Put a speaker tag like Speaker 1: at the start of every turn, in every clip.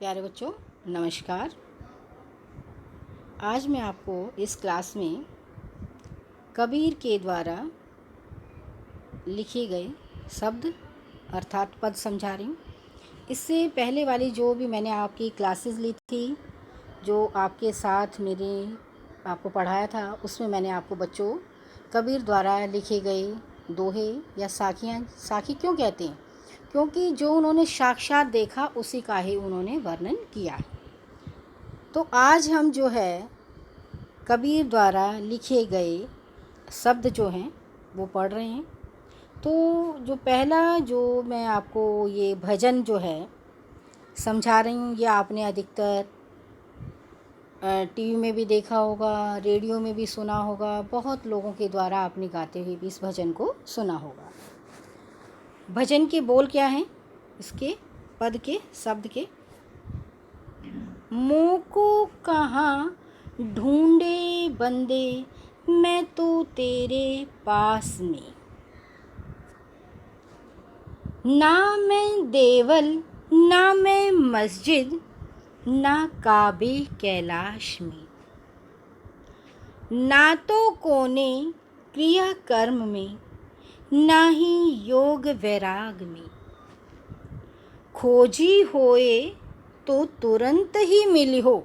Speaker 1: प्यारे बच्चों, नमस्कार। आज मैं आपको इस क्लास में कबीर के द्वारा लिखे गए शब्द अर्थात पद समझा रही हूँ। इससे पहले वाली जो भी मैंने आपकी क्लासेस ली थी, जो आपके साथ मेरे आपको पढ़ाया था, उसमें मैंने आपको बच्चों कबीर द्वारा लिखे गए दोहे या साखी क्यों कहते हैं, क्योंकि जो उन्होंने साक्षात देखा उसी का ही उन्होंने वर्णन किया। तो आज हम जो है कबीर द्वारा लिखे गए शब्द जो हैं वो पढ़ रहे हैं। तो जो पहला जो मैं आपको ये भजन जो है समझा रही हूँ, ये आपने अधिकतर टीवी में भी देखा होगा, रेडियो में भी सुना होगा, बहुत लोगों के द्वारा आपने गाते हुए भी इस भजन को सुना होगा। भजन के बोल क्या हैं, इसके पद के शब्द के। मोको कहाँ ढूंढे बंदे, मैं तो तेरे पास में। ना मैं देवल ना मैं मस्जिद, ना काबे कैलाश में। ना तो कोने क्रिया कर्म में, ना ही योग वैराग में। खोजी होए तो तुरंत ही मिली हो,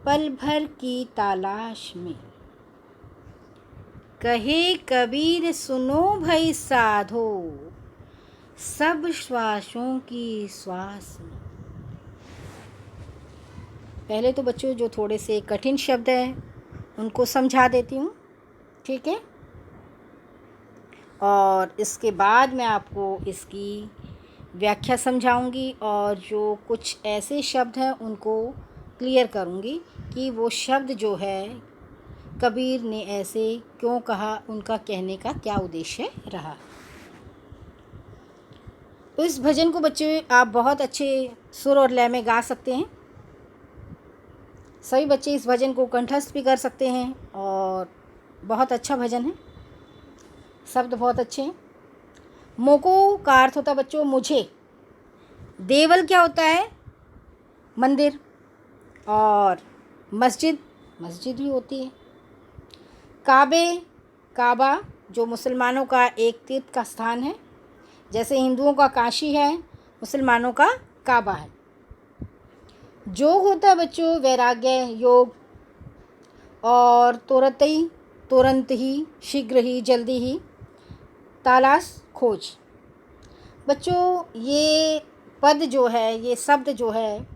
Speaker 1: पल भर की तलाश में। कहे कबीर सुनो भई साधो, सब श्वासों की श्वास में। पहले तो बच्चों जो थोड़े से कठिन शब्द हैं उनको समझा देती हूँ, ठीक है। और इसके बाद मैं आपको इसकी व्याख्या समझाऊंगी और जो कुछ ऐसे शब्द हैं उनको क्लियर करूंगी कि वो शब्द जो है कबीर ने ऐसे क्यों कहा, उनका कहने का क्या उद्देश्य रहा। तो इस भजन को बच्चे आप बहुत अच्छे सुर और लय में गा सकते हैं। सभी बच्चे इस भजन को कंठस्थ भी कर सकते हैं और बहुत अच्छा भजन है, शब्द बहुत अच्छे हैं। मोको का अर्थ होता है बच्चों मुझे। देवल क्या होता है, मंदिर, और मस्जिद भी होती है। काबे, काबा जो मुसलमानों का एक तीर्थ का स्थान है, जैसे हिंदुओं का काशी है, मुसलमानों का काबा है। जोग होता है बच्चों वैराग्य, योग, और तुरंत ही, शीघ्र ही, जल्दी ही, तलाश खोज। बच्चों ये पद जो है, ये शब्द जो है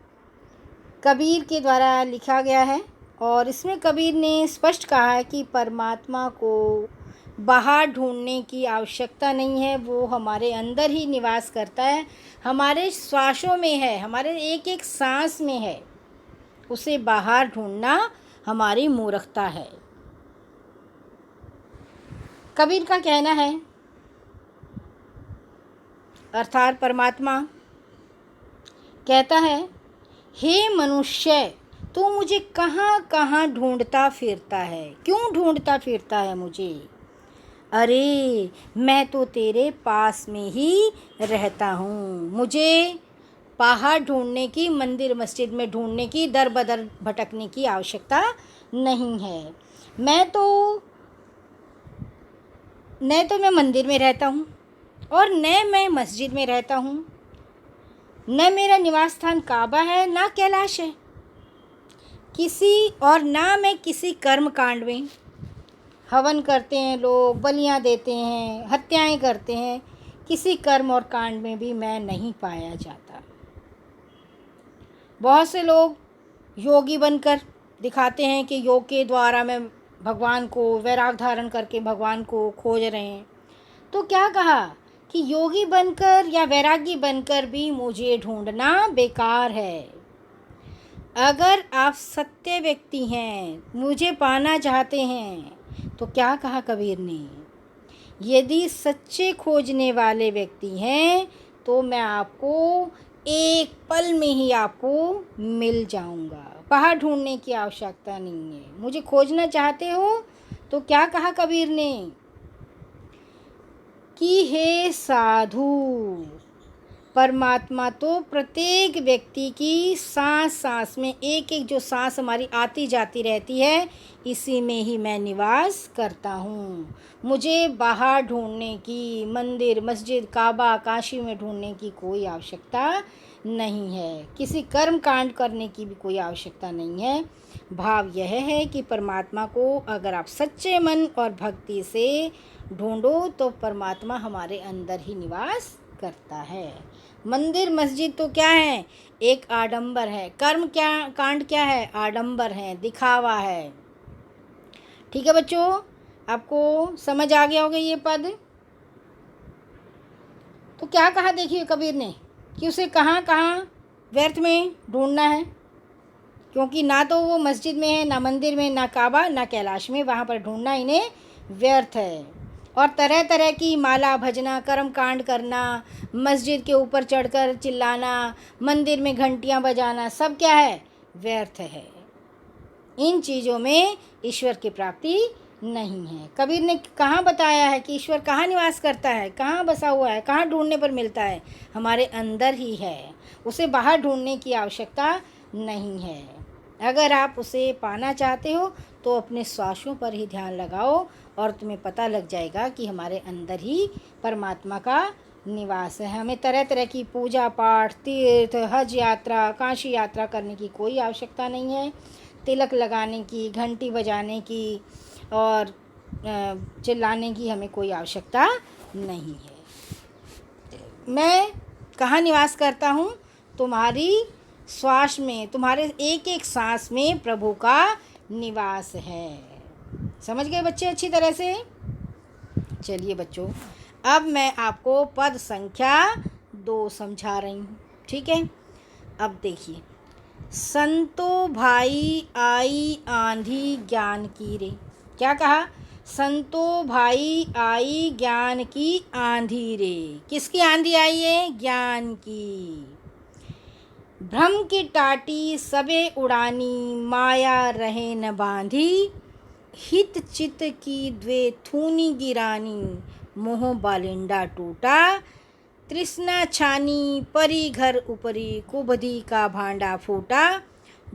Speaker 1: कबीर के द्वारा लिखा गया है और इसमें कबीर ने स्पष्ट कहा है कि परमात्मा को बाहर ढूंढने की आवश्यकता नहीं है, वो हमारे अंदर ही निवास करता है, हमारे श्वासों में है, हमारे एक एक सांस में है। उसे बाहर ढूंढना हमारी मूर्खता है। कबीर का कहना है, अर्थात परमात्मा कहता है, हे मनुष्य तू मुझे कहाँ कहाँ ढूंढता फिरता है, क्यों ढूंढता फिरता है मुझे। अरे मैं तो तेरे पास में ही रहता हूँ, मुझे बाहर ढूंढने की, मंदिर मस्जिद में ढूंढने की, दर बदर भटकने की आवश्यकता नहीं है। मैं मैं मंदिर में रहता हूँ और न मैं मस्जिद में रहता हूँ, न मेरा निवास स्थान काबा है, ना कैलाश है, ना मैं किसी कर्म कांड में, हवन करते हैं लोग, बलियां देते हैं, हत्याएं करते हैं, किसी कर्म और कांड में भी मैं नहीं पाया जाता। बहुत से लोग योगी बनकर दिखाते हैं कि योग के द्वारा मैं भगवान को, वैराग धारण करके भगवान को खोज रहे हैं। तो क्या कहा कि योगी बनकर या वैरागी बनकर भी मुझे ढूंढना बेकार है। अगर आप सत्य व्यक्ति हैं, मुझे पाना चाहते हैं, तो क्या कहा कबीर ने, यदि सच्चे खोजने वाले व्यक्ति हैं तो मैं आपको एक पल में ही आपको मिल जाऊंगा, बाहर ढूंढने की आवश्यकता नहीं है। मुझे खोजना चाहते हो तो क्या कहा कबीर ने कि हे साधु, परमात्मा तो प्रत्येक व्यक्ति की सांस सांस में, एक एक जो सांस हमारी आती जाती रहती है, इसी में ही मैं निवास करता हूँ। मुझे बाहर ढूंढने की, मंदिर मस्जिद काबा काशी में ढूंढने की कोई आवश्यकता नहीं है। किसी कर्म कांड करने की भी कोई आवश्यकता नहीं है। भाव यह है कि परमात्मा को अगर आप सच्चे मन और भक्ति से ढूंढो तो परमात्मा हमारे अंदर ही निवास करता है। मंदिर मस्जिद तो क्या है? एक आडंबर है। कर्म क्या कांड क्या है? आडंबर है, दिखावा है। ठीक है बच्चों, आपको समझ आ गया होगा ये पद। तो क्या कहा देखिए कबीर ने कि उसे कहाँ कहाँ व्यर्थ में ढूंढना है, क्योंकि ना तो वो मस्जिद में है, ना मंदिर में, ना काबा, ना कैलाश में, वहाँ पर ढूंढना इन्हें व्यर्थ है। और तरह तरह की माला भजना, कर्म कांड करना, मस्जिद के ऊपर चढ़कर चिल्लाना, मंदिर में घंटियाँ बजाना, सब क्या है? व्यर्थ है। इन चीज़ों में ईश्वर की प्राप्ति नहीं है। कबीर ने कहाँ बताया है कि ईश्वर कहाँ निवास करता है, कहाँ बसा हुआ है, कहाँ ढूंढने पर मिलता है? हमारे अंदर ही है। उसे बाहर ढूंढने की आवश्यकता नहीं है। अगर आप उसे पाना चाहते हो तो अपने श्वासों पर ही ध्यान लगाओ और तुम्हें पता लग जाएगा कि हमारे अंदर ही परमात्मा का निवास है। हमें तरह तरह की पूजा पाठ, तीर्थ, हज यात्रा, काशी यात्रा करने की कोई आवश्यकता नहीं है। तिलक लगाने की, घंटी बजाने की और चिल्लाने की हमें कोई आवश्यकता नहीं है। मैं कहाँ निवास करता हूँ? तुम्हारी श्वास में, तुम्हारे एक एक सांस में प्रभु का निवास है। समझ गए बच्चे अच्छी तरह से? चलिए बच्चों, अब मैं आपको पद संख्या 2 समझा रही हूँ। ठीक है, अब देखिए। संतो भाई आई आंधी ज्ञान की रे। क्या कहा? संतो भाई आई ज्ञान की आंधी रे। किसकी आंधी आई है? ज्ञान की। भ्रम की टाटी सबे उड़ानी, माया रहे न बांधी, हित चित की द्वे थूनी गिरानी, मोह बालिंडा टूटा, तृष्णा छानी परी घर उपरी, कुबधी का भांडा फूटा,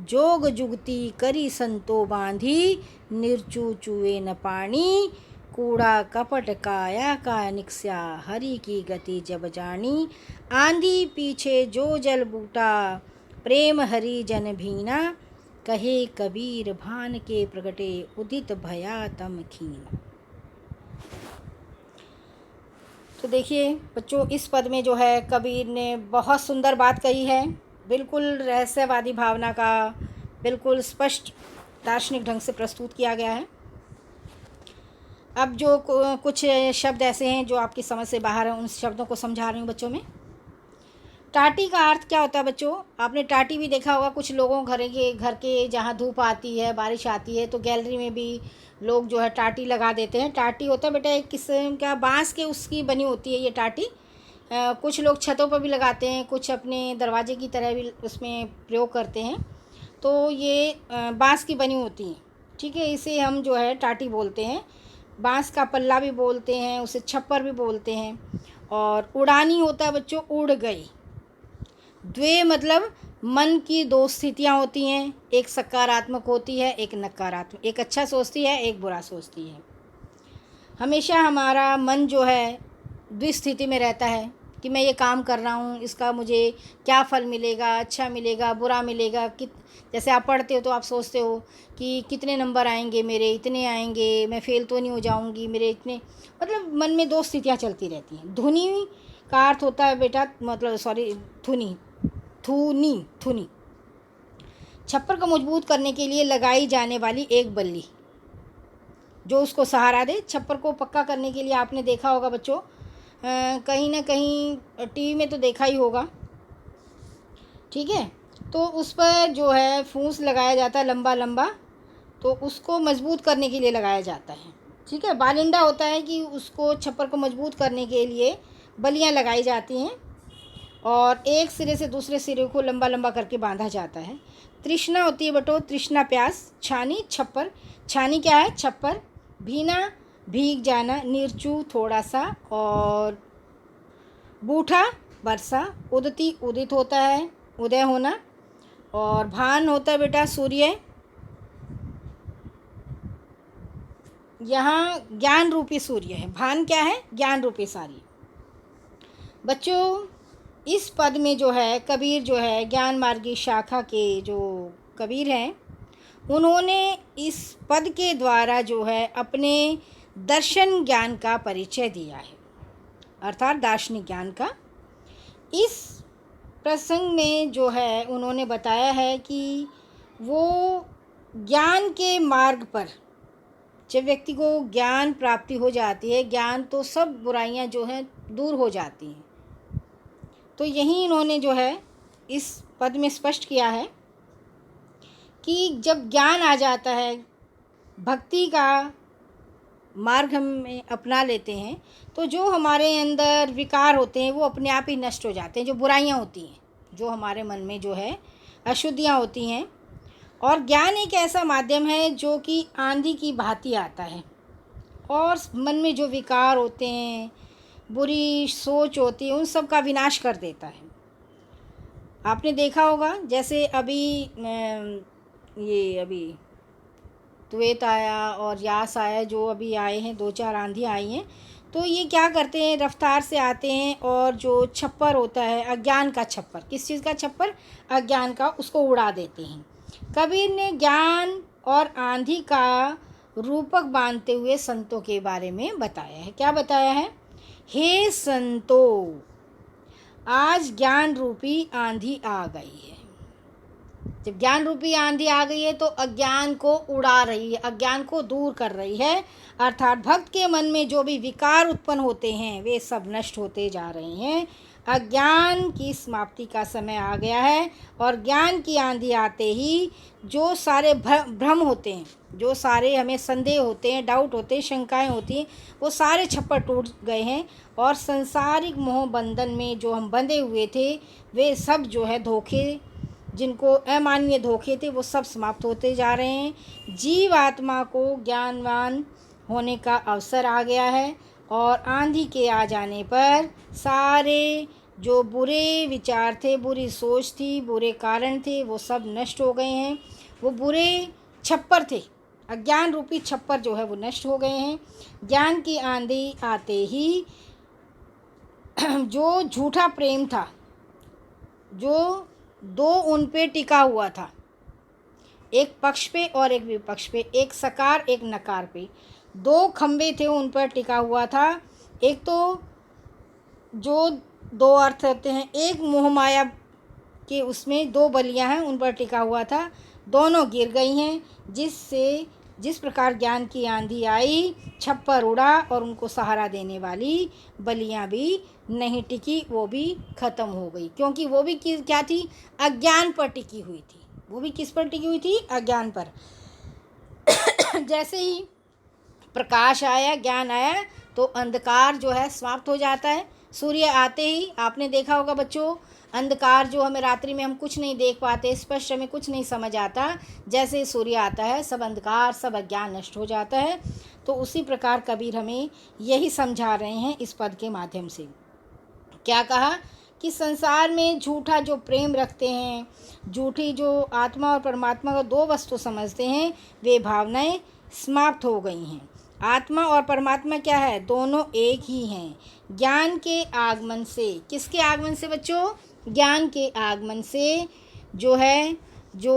Speaker 1: जोग जुगती करी संतो बांधी, निर्चू चुए न पानी, कूड़ा कपट काया का निक्स्या, हरि की गति जब जानी, आंधी पीछे जो जल बूटा, प्रेम हरि जन भीना, कहे कबीर भान के प्रगटे, उदित भया तम खीन। तो देखिए बच्चों, इस पद में जो है कबीर ने बहुत सुंदर बात कही है। बिल्कुल रहस्यवादी भावना का बिल्कुल स्पष्ट दार्शनिक ढंग से प्रस्तुत किया गया है। अब जो कुछ शब्द ऐसे हैं जो आपकी समझ से बाहर हैं, उन शब्दों को समझा रही हूँ बच्चों में। टाटी का अर्थ क्या होता है बच्चों? आपने टाटी भी देखा होगा। कुछ लोगों घर के जहाँ धूप आती है, बारिश आती है, तो गैलरी में भी लोग जो है टाटी लगा देते हैं। टाटी होता है बेटा एक किस्म का बांस के उसकी बनी होती है ये टाटी। कुछ लोग छतों पर भी लगाते हैं, कुछ अपने दरवाजे की तरह भी उसमें प्रयोग करते हैं। तो ये बांस की बनी होती हैं। ठीक है, इसे हम जो है टाटी बोलते हैं। बांस का पल्ला भी बोलते हैं, उसे छप्पर भी बोलते हैं। और उड़ानी होता है बच्चों, उड़ गई। द्वे मतलब मन की 2 स्थितियाँ होती हैं, एक सकारात्मक होती है, एक नकारात्मक। एक अच्छा सोचती है, एक बुरा सोचती है। हमेशा हमारा मन जो है द्विस्थिति में रहता है कि मैं ये काम कर रहा हूँ, इसका मुझे क्या फल मिलेगा, अच्छा मिलेगा, बुरा मिलेगा। जैसे आप पढ़ते हो तो आप सोचते हो कि कितने नंबर आएंगे मेरे, इतने आएंगे, मैं फ़ेल तो नहीं हो जाऊँगी, मेरे इतने, मतलब मन में 2 स्थितियाँ चलती रहती हैं। धुनी का अर्थ होता है बेटा, मतलब सॉरी, थूनी छप्पर को मजबूत करने के लिए लगाई जाने वाली एक बल्ली जो उसको सहारा दे। छप्पर को पक्का करने के लिए आपने देखा होगा बच्चों, कहीं ना कहीं टीवी में तो देखा ही होगा। ठीक है, तो उस पर जो है फूंस लगाया जाता है लंबा लंबा, तो उसको मजबूत करने के लिए लगाया जाता है। ठीक है, बालिंडा होता है कि उसको छप्पर को मजबूत करने के लिए बलियां लगाई जाती हैं और एक सिरे से दूसरे सिरे को लंबा लंबा करके बांधा जाता है। तृष्णा होती है बटो, तृष्णा प्यास। छानी छप्पर, छानी क्या है? छप्पर। भीना भीग जाना, निर्चू थोड़ा सा, और बूठा वर्षा, उदती उदित होता है, उदय होना, और भान होता है बेटा सूर्य। यहाँ ज्ञान रूपी सूर्य है, भान क्या है, ज्ञान रूपी सूर्य। बच्चों इस पद में जो है कबीर जो है ज्ञान मार्गी शाखा के जो कबीर हैं, उन्होंने इस पद के द्वारा जो है अपने दर्शन ज्ञान का परिचय दिया है, अर्थात दार्शनिक ज्ञान का। इस प्रसंग में जो है उन्होंने बताया है कि वो ज्ञान के मार्ग पर जब व्यक्ति को ज्ञान प्राप्ति हो जाती है, ज्ञान तो सब बुराइयां जो हैं दूर हो जाती हैं। तो यही इन्होंने जो है इस पद में स्पष्ट किया है कि जब ज्ञान आ जाता है, भक्ति का मार्ग हम अपना लेते हैं, तो जो हमारे अंदर विकार होते हैं वो अपने आप ही नष्ट हो जाते हैं। जो बुराइयां होती हैं, जो हमारे मन में जो है अशुद्धियां होती हैं, और ज्ञान एक ऐसा माध्यम है जो कि आंधी की भांति आता है और मन में जो विकार होते हैं, बुरी सोच होती है, उन सब का विनाश कर देता है। आपने देखा होगा जैसे अभी त्वेत आया और यास आया, जो अभी आए हैं, 2-4 आंधी आई हैं, तो ये क्या करते हैं, रफ्तार से आते हैं और जो छप्पर होता है अज्ञान का छप्पर, किस चीज़ का छप्पर, अज्ञान का, उसको उड़ा देते हैं। कबीर ने ज्ञान और आंधी का रूपक बांधते हुए संतों के बारे में बताया है। क्या बताया है, हे संतो, आज ज्ञान रूपी आंधी आ गई है। जब ज्ञान रूपी आंधी आ गई है तो अज्ञान को उड़ा रही है, अज्ञान को दूर कर रही है, अर्थात भक्त के मन में जो भी विकार उत्पन्न होते हैं वे सब नष्ट होते जा रहे हैं। अज्ञान की समाप्ति का समय आ गया है, और ज्ञान की आंधी आते ही जो सारे भ्रम होते हैं, जो सारे हमें संदेह होते हैं, डाउट होते हैं, शंकाएं होती हैं, वो सारे छप्पर टूट गए हैं, और संसारिक मोह बंधन में जो हम बंधे हुए थे वे सब जो है धोखे, जिनको अमानवीय धोखे थे, वो सब समाप्त होते जा रहे हैं। जीव आत्मा को ज्ञानवान होने का अवसर आ गया है, और आंधी के आ जाने पर सारे जो बुरे विचार थे, बुरी सोच थी, बुरे कारण थे, वो सब नष्ट हो गए हैं। वो बुरे छप्पर थे, अज्ञान रूपी छप्पर जो है वो नष्ट हो गए हैं। ज्ञान की आंधी आते ही जो झूठा प्रेम था, जो दो उन पे टिका हुआ था, एक पक्ष पे और एक विपक्ष पे, एक सकार एक नकार पे, दो खंबे थे उन पर टिका हुआ था। एक तो जो दो अर्थ होते हैं, एक मोह माया के उसमें दो बलियां हैं उन पर टिका हुआ था, दोनों गिर गई हैं, जिस प्रकार ज्ञान की आंधी आई, छप्पर उड़ा और उनको सहारा देने वाली बलियां भी नहीं टिकी, वो भी ख़त्म हो गई, क्योंकि वो भी क्या थी, अज्ञान पर टिकी हुई थी। वो भी किस पर टिकी हुई थी, अज्ञान पर। जैसे ही प्रकाश आया, ज्ञान आया, तो अंधकार जो है समाप्त हो जाता है। सूर्य आते ही आपने देखा होगा बच्चों, अंधकार जो हमें रात्रि में हम कुछ नहीं देख पाते, स्पष्ट हमें कुछ नहीं समझ आता, जैसे सूर्य आता है सब अंधकार, सब अज्ञान नष्ट हो जाता है। तो उसी प्रकार कबीर हमें यही समझा रहे हैं इस पद के माध्यम से। क्या कहा कि संसार में झूठा जो प्रेम रखते हैं, झूठी जो आत्मा और परमात्मा को दो वस्तु समझते हैं, वे भावनाएं समाप्त हो गई हैं। आत्मा और परमात्मा क्या है, दोनों एक ही हैं। ज्ञान के आगमन से, किसके आगमन से बच्चों, ज्ञान के आगमन से जो है, जो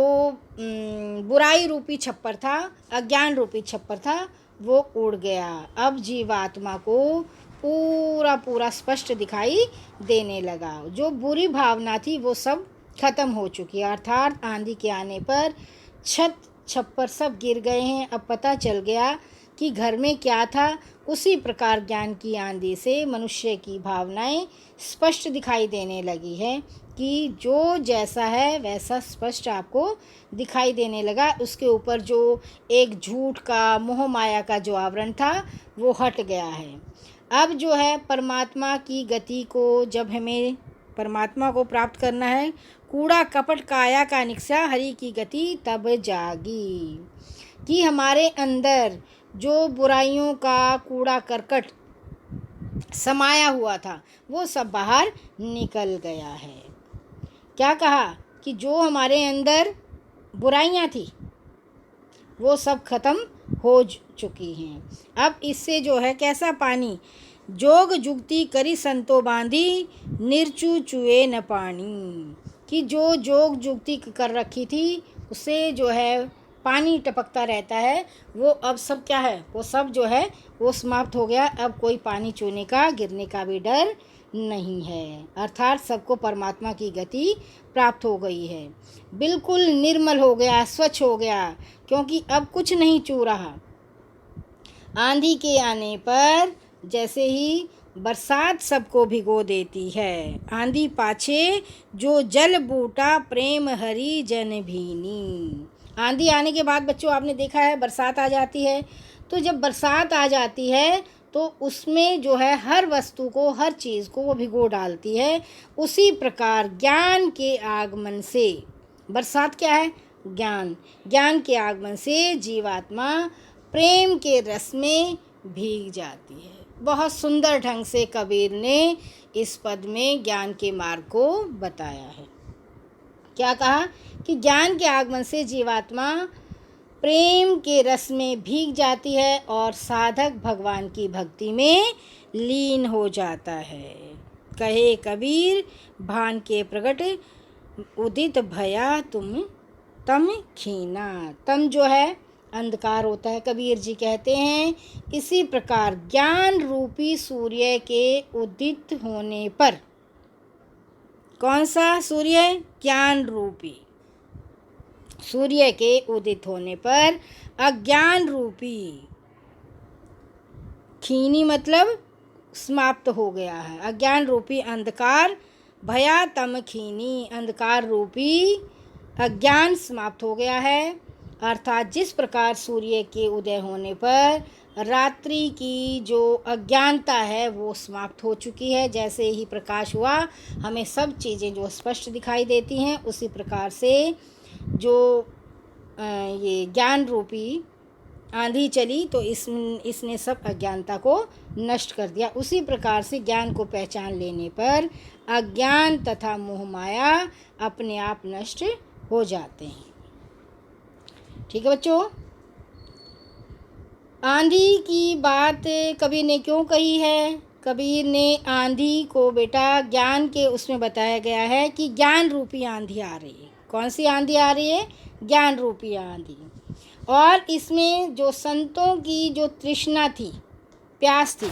Speaker 1: बुराई रूपी छप्पर था, अज्ञान रूपी छप्पर था, वो उड़ गया। अब जीवात्मा को पूरा स्पष्ट दिखाई देने लगा। जो बुरी भावना थी वो सब खत्म हो चुकी है, अर्थात आंधी के आने पर छत छप्पर सब गिर गए हैं। अब पता चल गया कि घर में क्या था। उसी प्रकार ज्ञान की आंधी से मनुष्य की भावनाएं स्पष्ट दिखाई देने लगी है कि जो जैसा है वैसा स्पष्ट आपको दिखाई देने लगा। उसके ऊपर जो एक झूठ का, मोह माया का जो आवरण था वो हट गया है। अब जो है परमात्मा की गति को, जब हमें परमात्मा को प्राप्त करना है, कूड़ा कपट काया का निक्सा हरि की गति तब जागी, कि हमारे अंदर जो बुराइयों का कूड़ा करकट समाया हुआ था वो सब बाहर निकल गया है। क्या कहा कि जो हमारे अंदर बुराइयां थी वो सब खत्म हो चुकी हैं। अब इससे जो है कैसा पानी, जोग जुगती करी संतो बांधी, निर्चू चुए न पानी, कि जो जोग जुगती कर रखी थी उससे जो है पानी टपकता रहता है, वो अब सब क्या है, वो सब जो है वो समाप्त हो गया। अब कोई पानी चूने का, गिरने का भी डर नहीं है, अर्थात सबको परमात्मा की गति प्राप्त हो गई है। बिल्कुल निर्मल हो गया, स्वच्छ हो गया, क्योंकि अब कुछ नहीं चू रहा। आंधी के आने पर जैसे ही बरसात सबको भिगो देती है, आंधी पाछे जो जल बूटा प्रेम हरि जन भीनी। आंधी आने के बाद बच्चों आपने देखा है बरसात आ जाती है, तो जब बरसात आ जाती है तो उसमें जो है हर वस्तु को, हर चीज़ को वो भिगो डालती है। उसी प्रकार ज्ञान के आगमन से, बरसात क्या है, ज्ञान, ज्ञान के आगमन से जीवात्मा प्रेम के रस में भीग जाती है। बहुत सुंदर ढंग से कबीर ने इस पद में ज्ञान के मार्ग को बताया है। क्या कहा कि ज्ञान के आगमन से जीवात्मा प्रेम के रस में भीग जाती है और साधक भगवान की भक्ति में लीन हो जाता है। कहे कबीर भान के प्रगट उदित भया तुम तम खीना। तम जो है अंधकार होता है, कबीर जी कहते हैं। इसी प्रकार ज्ञान रूपी सूर्य के उदित होने पर, कौन सा सूर्य, ज्ञान रूपी सूर्य के उदित होने पर अज्ञान रूपी, खीनी मतलब समाप्त हो गया है, अज्ञान रूपी अंधकार, भया तम खीनी, अंधकार रूपी अज्ञान समाप्त हो गया है। अर्थात जिस प्रकार सूर्य के उदय होने पर रात्रि की जो अज्ञानता है वो समाप्त हो चुकी है, जैसे ही प्रकाश हुआ हमें सब चीज़ें जो स्पष्ट दिखाई देती हैं, उसी प्रकार से जो ये ज्ञान रूपी आंधी चली तो इसने सब अज्ञानता को नष्ट कर दिया। उसी प्रकार से ज्ञान को पहचान लेने पर अज्ञान तथा मोह माया अपने आप नष्ट हो जाते हैं। ठीक है बच्चों, आंधी की बात कबीर ने क्यों कही है? कबीर ने आंधी को बेटा ज्ञान के उसमें बताया गया है कि ज्ञान रूपी आंधी आ रही है। कौन सी आंधी आ रही है? ज्ञान रूपी आंधी। और इसमें जो संतों की जो तृष्णा थी, प्यास थी,